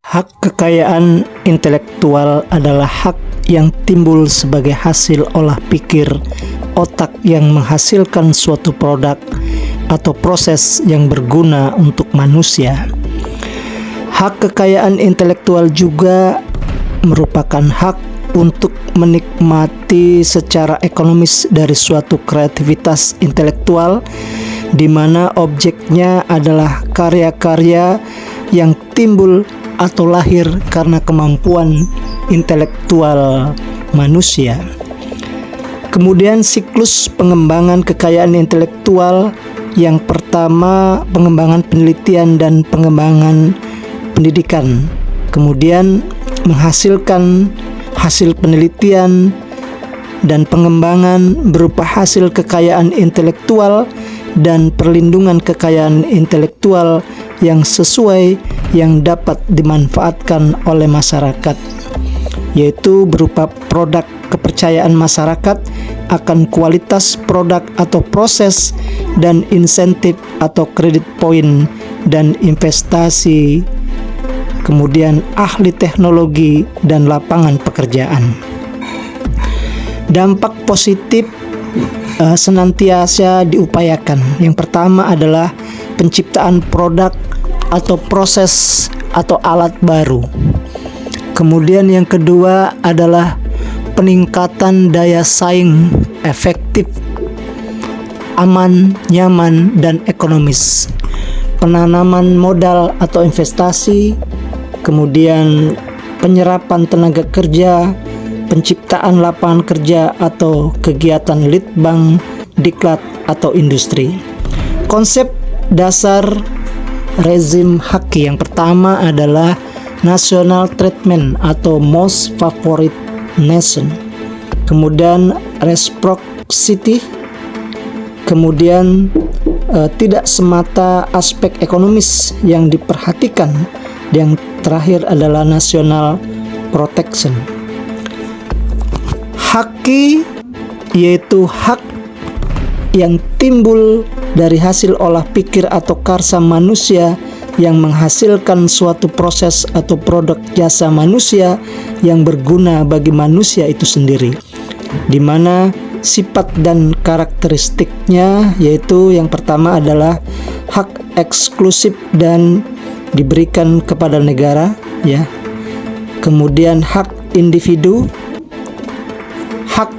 Hak kekayaan intelektual adalah hak yang timbul sebagai hasil olah pikir otak yang menghasilkan suatu produk atau proses yang berguna untuk manusia. Hak kekayaan intelektual juga merupakan hak untuk menikmati secara ekonomis dari suatu kreativitas intelektual, di mana objeknya adalah karya-karya yang timbul atau lahir karena kemampuan intelektual manusia. Kemudian siklus pengembangan kekayaan intelektual, yang pertama pengembangan penelitian dan pengembangan pendidikan, kemudian menghasilkan hasil penelitian dan pengembangan berupa hasil kekayaan intelektual dan perlindungan kekayaan intelektual yang sesuai yang dapat dimanfaatkan oleh masyarakat, yaitu berupa produk kepercayaan masyarakat akan kualitas produk atau proses dan insentif atau kredit poin dan investasi, kemudian ahli teknologi dan lapangan pekerjaan. Dampak positif senantiasa diupayakan. Yang pertama adalah penciptaan produk atau proses atau alat baru. Kemudian yang kedua adalah peningkatan daya saing efektif, aman, nyaman, dan ekonomis. Penanaman modal atau investasi, kemudian penyerapan tenaga kerja, penciptaan lapangan kerja atau kegiatan litbang, diklat atau industri. Konsep dasar rezim haki yang pertama adalah national treatment atau most favorite nation, kemudian reciprocity, kemudian tidak semata aspek ekonomis yang diperhatikan, yang terakhir adalah national protection. Haki yaitu hak yang timbul dari hasil olah pikir atau karsa manusia yang menghasilkan suatu proses atau produk jasa manusia yang berguna bagi manusia itu sendiri, di mana sifat dan karakteristiknya yaitu yang pertama adalah hak eksklusif dan diberikan kepada negara, ya. Kemudian hak individu, hak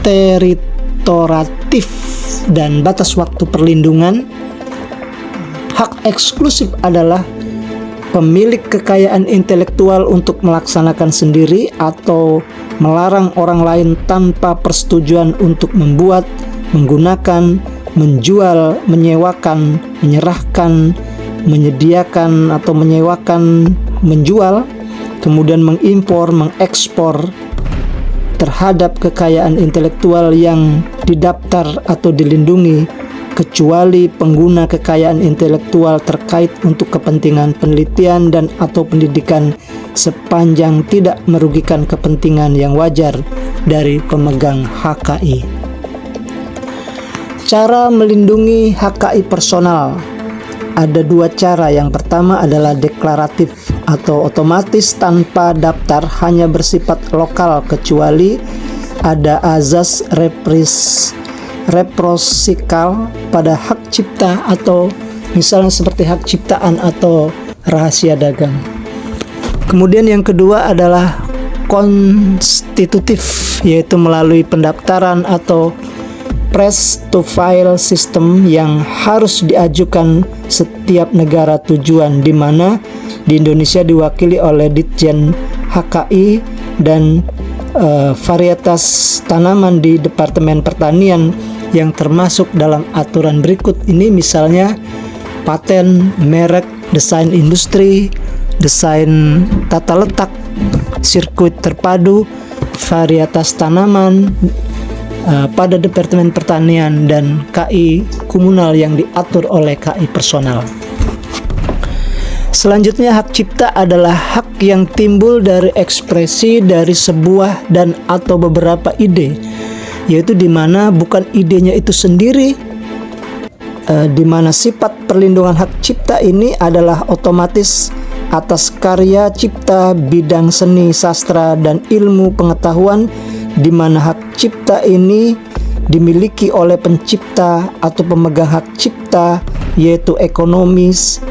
teritoriatif dan batas waktu perlindungan. Hak eksklusif adalah pemilik kekayaan intelektual untuk melaksanakan sendiri atau melarang orang lain tanpa persetujuan untuk membuat, menggunakan, menjual, menyewakan, menyerahkan, menyediakan atau menyewakan, menjual, kemudian mengimpor, mengekspor terhadap kekayaan intelektual yang didaftar atau dilindungi, kecuali pengguna kekayaan intelektual terkait untuk kepentingan penelitian dan atau pendidikan sepanjang tidak merugikan kepentingan yang wajar dari pemegang HKI. Cara melindungi HKI personal ada dua cara. Yang pertama adalah deklaratif atau otomatis tanpa daftar, hanya bersifat lokal kecuali ada azas reprosikal pada hak cipta atau misalnya seperti hak ciptaan atau rahasia dagang. Kemudian yang kedua adalah konstitutif, yaitu melalui pendaftaran atau press to file system yang harus diajukan setiap negara tujuan, di mana di Indonesia diwakili oleh Ditjen HKI dan varietas tanaman di Departemen Pertanian yang termasuk dalam aturan berikut ini, misalnya paten, merek, desain industri, desain tata letak, sirkuit terpadu, varietas tanaman pada Departemen Pertanian, dan KI komunal yang diatur oleh KI personal. Selanjutnya, hak cipta adalah hak yang timbul dari ekspresi dari sebuah dan atau beberapa ide, yaitu di mana bukan idenya itu sendiri, di mana sifat perlindungan hak cipta ini adalah otomatis atas karya cipta bidang seni, sastra, dan ilmu pengetahuan, di mana hak cipta ini dimiliki oleh pencipta atau pemegang hak cipta, yaitu ekonomis,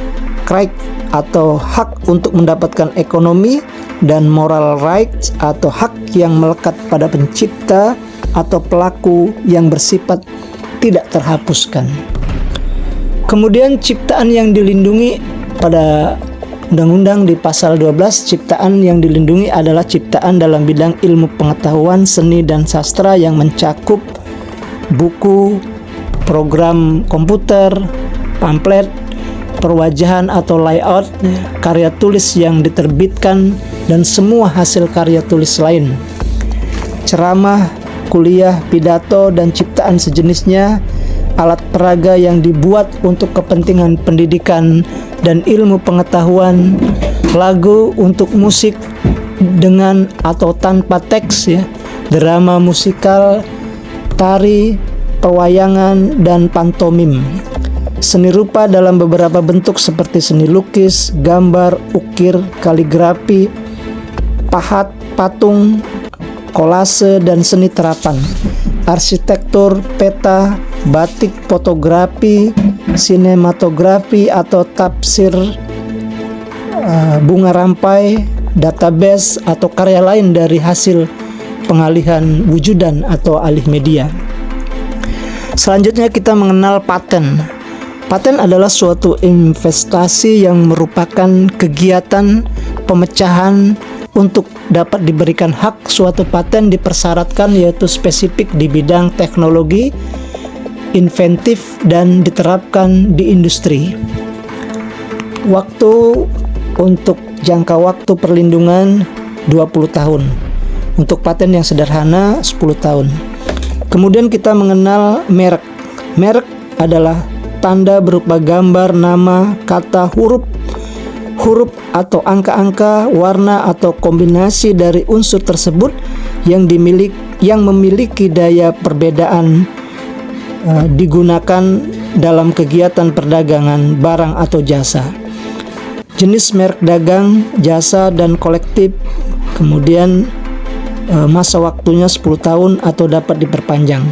right atau hak untuk mendapatkan ekonomi, dan moral rights atau hak yang melekat pada pencipta atau pelaku yang bersifat tidak terhapuskan. Kemudian ciptaan yang dilindungi pada Undang-Undang di pasal 12, ciptaan yang dilindungi adalah ciptaan dalam bidang ilmu pengetahuan, seni, dan sastra yang mencakup buku, program komputer, pamflet, perwajahan atau layout, karya tulis yang diterbitkan, dan semua hasil karya tulis lain. Ceramah, kuliah, pidato, dan ciptaan sejenisnya, alat peraga yang dibuat untuk kepentingan pendidikan dan ilmu pengetahuan, lagu untuk musik dengan atau tanpa teks, drama musikal, tari, pewayangan, dan pantomim. Seni rupa dalam beberapa bentuk seperti seni lukis, gambar, ukir, kaligrafi, pahat, patung, kolase, dan seni terapan, arsitektur, peta, batik, fotografi, sinematografi atau tafsir, bunga rampai, database, atau karya lain dari hasil pengalihan wujudan atau alih media. Selanjutnya kita mengenal paten. Paten adalah suatu investasi yang merupakan kegiatan pemecahan. Untuk dapat diberikan hak, suatu paten dipersyaratkan yaitu spesifik di bidang teknologi, inventif, dan diterapkan di industri. Waktu untuk jangka waktu perlindungan 20 tahun. Untuk paten yang sederhana 10 tahun. Kemudian kita mengenal merek. Merek adalah tanda berupa gambar, nama, kata, huruf atau angka-angka, warna atau kombinasi dari unsur tersebut yang memiliki daya perbedaan, digunakan dalam kegiatan perdagangan barang atau jasa. Jenis merek dagang, jasa, dan kolektif. Kemudian masa waktunya 10 tahun atau dapat diperpanjang.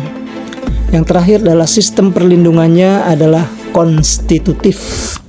Yang terakhir adalah sistem perlindungannya adalah konstitutif.